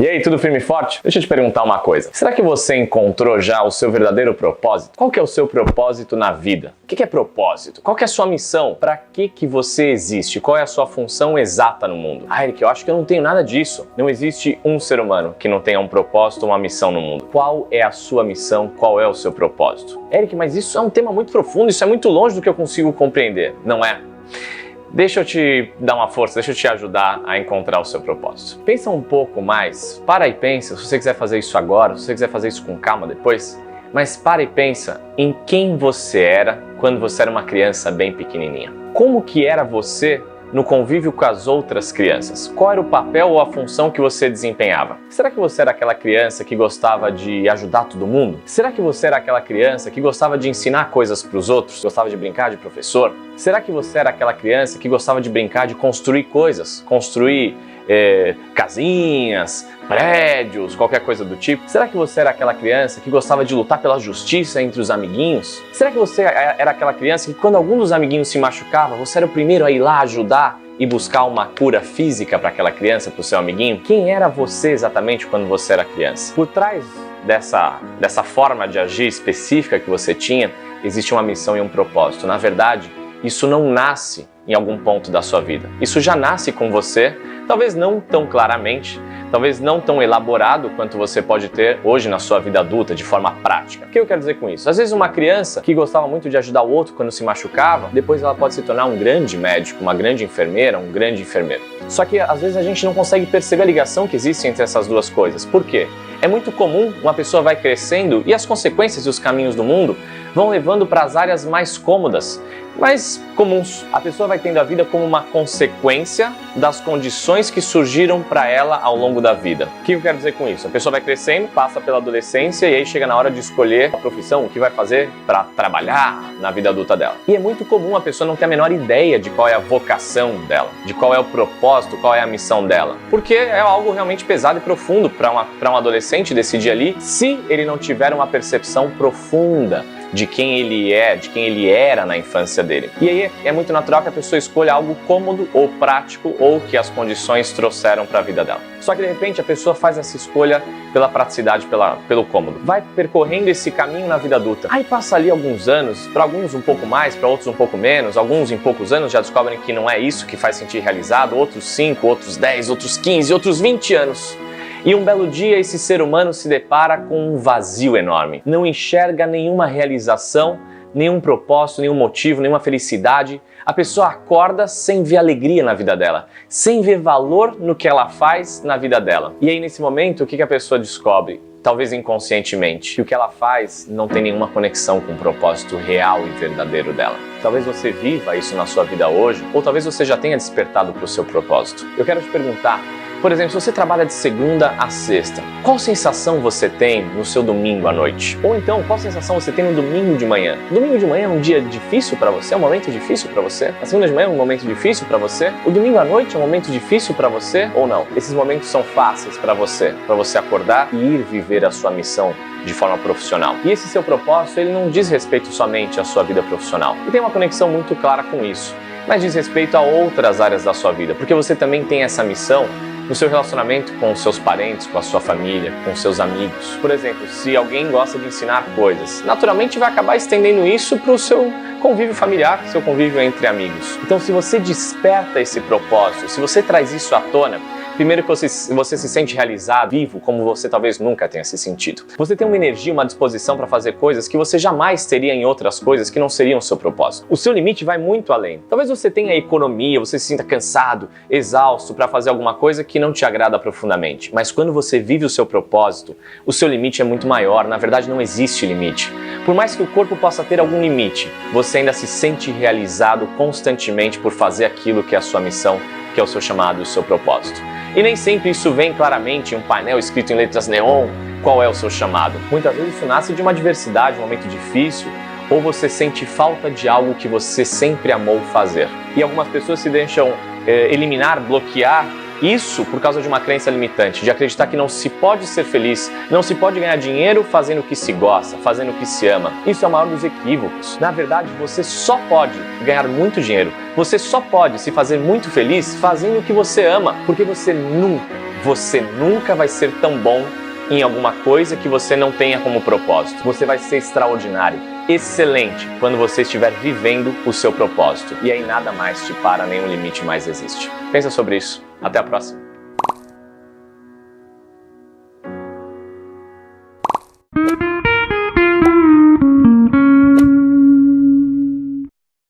E aí, tudo firme e forte? Deixa eu te perguntar uma coisa. Será que você encontrou já o seu verdadeiro propósito? Qual que é o seu propósito na vida? O que é propósito? Qual que é a sua missão? Para que você existe? Qual é a sua função exata no mundo? Ah, Eric, eu acho que eu não tenho nada disso. Não existe um ser humano que não tenha um propósito ou uma missão no mundo. Qual é a sua missão? Qual é o seu propósito? Eric, mas isso é um tema muito profundo, isso é muito longe do que eu consigo compreender, não é? Deixa eu te dar uma força, deixa eu te ajudar a encontrar o seu propósito. Pensa um pouco mais, para e pensa, se você quiser fazer isso agora, se você quiser fazer isso com calma depois, mas para e pensa em quem você era quando você era uma criança bem pequenininha. Como que era você no convívio com as outras crianças? Qual era o papel ou a função que você desempenhava? Será que você era aquela criança que gostava de ajudar todo mundo? Será que você era aquela criança que gostava de ensinar coisas para os outros? Gostava de brincar de professor? Será que você era aquela criança que gostava de brincar de construir coisas? Construir casinhas, prédios, qualquer coisa do tipo? Será que você era aquela criança que gostava de lutar pela justiça entre os amiguinhos? Será que você era aquela criança que quando algum dos amiguinhos se machucava, você era o primeiro a ir lá ajudar e buscar uma cura física para aquela criança, para o seu amiguinho? Quem era você exatamente quando você era criança? Por trás dessa forma de agir específica que você tinha, existe uma missão e um propósito. Na verdade, isso não nasce em algum ponto da sua vida. Isso já nasce com você, talvez não tão claramente, talvez não tão elaborado quanto você pode ter hoje na sua vida adulta, de forma prática. O que eu quero dizer com isso? Às vezes uma criança que gostava muito de ajudar o outro quando se machucava, depois ela pode se tornar um grande médico, uma grande enfermeira, um grande enfermeiro. Só que às vezes a gente não consegue perceber a ligação que existe entre essas duas coisas. Por quê? É muito comum, uma pessoa vai crescendo e as consequências e os caminhos do mundo vão levando para as áreas mais cômodas, mais comuns. A pessoa vai tendo a vida como uma consequência das condições que surgiram para ela ao longo da vida. O que eu quero dizer com isso? A pessoa vai crescendo, passa pela adolescência e aí chega na hora de escolher a profissão, o que vai fazer para trabalhar na vida adulta dela. E é muito comum a pessoa não ter a menor ideia de qual é a vocação dela, de qual é o propósito, qual é a missão dela. Porque é algo realmente pesado e profundo para um adolescente decidir ali, se ele não tiver uma percepção profunda de quem ele é, de quem ele era na infância dele. E aí é muito natural que a pessoa escolha algo cômodo ou prático ou que as condições trouxeram para a vida dela. Só que de repente a pessoa faz essa escolha pela praticidade, pelo cômodo. Vai percorrendo esse caminho na vida adulta. Aí passa ali alguns anos, para alguns um pouco mais, para outros um pouco menos, alguns em poucos anos já descobrem que não é isso que faz sentir realizado, outros 5, outros 10, outros 15, outros 20 anos. E um belo dia esse ser humano se depara com um vazio enorme. Não enxerga nenhuma realização, nenhum propósito, nenhum motivo, nenhuma felicidade. A pessoa acorda sem ver alegria na vida dela, sem ver valor no que ela faz na vida dela. E aí nesse momento, o que a pessoa descobre? Talvez inconscientemente, que o que ela faz não tem nenhuma conexão com o propósito real e verdadeiro dela. Talvez você viva isso na sua vida hoje, ou talvez você já tenha despertado para o seu propósito. Eu quero te perguntar, por exemplo, se você trabalha de segunda a sexta, qual sensação você tem no seu domingo à noite? Ou então, qual sensação você tem no domingo de manhã? Domingo de manhã é um dia difícil para você? É um momento difícil para você? A segunda de manhã é um momento difícil para você? O domingo à noite é um momento difícil para você? Ou não? Esses momentos são fáceis para você acordar e ir viver a sua missão de forma profissional. E esse seu propósito, ele não diz respeito somente à sua vida profissional. E tem uma conexão muito clara com isso, mas diz respeito a outras áreas da sua vida, porque você também tem essa missão no seu relacionamento com os seus parentes, com a sua família, com seus amigos. Por exemplo, se alguém gosta de ensinar coisas, naturalmente vai acabar estendendo isso para o seu convívio familiar, seu convívio entre amigos. Então, se você desperta esse propósito, se você traz isso à tona, primeiro que você se sente realizado, vivo, como você talvez nunca tenha se sentido. Você tem uma energia, uma disposição para fazer coisas que você jamais teria em outras coisas que não seriam o seu propósito. O seu limite vai muito além. Talvez você tenha economia, você se sinta cansado, exausto para fazer alguma coisa que não te agrada profundamente. Mas quando você vive o seu propósito, o seu limite é muito maior. Na verdade, não existe limite. Por mais que o corpo possa ter algum limite, você ainda se sente realizado constantemente por fazer aquilo que é a sua missão, que é o seu chamado e o seu propósito. E nem sempre isso vem claramente em um painel escrito em letras neon, qual é o seu chamado. Muitas vezes isso nasce de uma adversidade, um momento difícil, ou você sente falta de algo que você sempre amou fazer. E algumas pessoas se deixam eliminar, bloquear isso por causa de uma crença limitante, de acreditar que não se pode ser feliz, não se pode ganhar dinheiro fazendo o que se gosta, fazendo o que se ama. Isso é o maior dos equívocos. Na verdade, você só pode ganhar muito dinheiro, você só pode se fazer muito feliz fazendo o que você ama, porque você nunca Você nunca vai ser tão bom em alguma coisa que você não tenha como propósito. Você vai ser extraordinário, excelente, quando você estiver vivendo o seu propósito. E aí nada mais te para, nenhum limite mais existe. Pensa sobre isso. Até a próxima.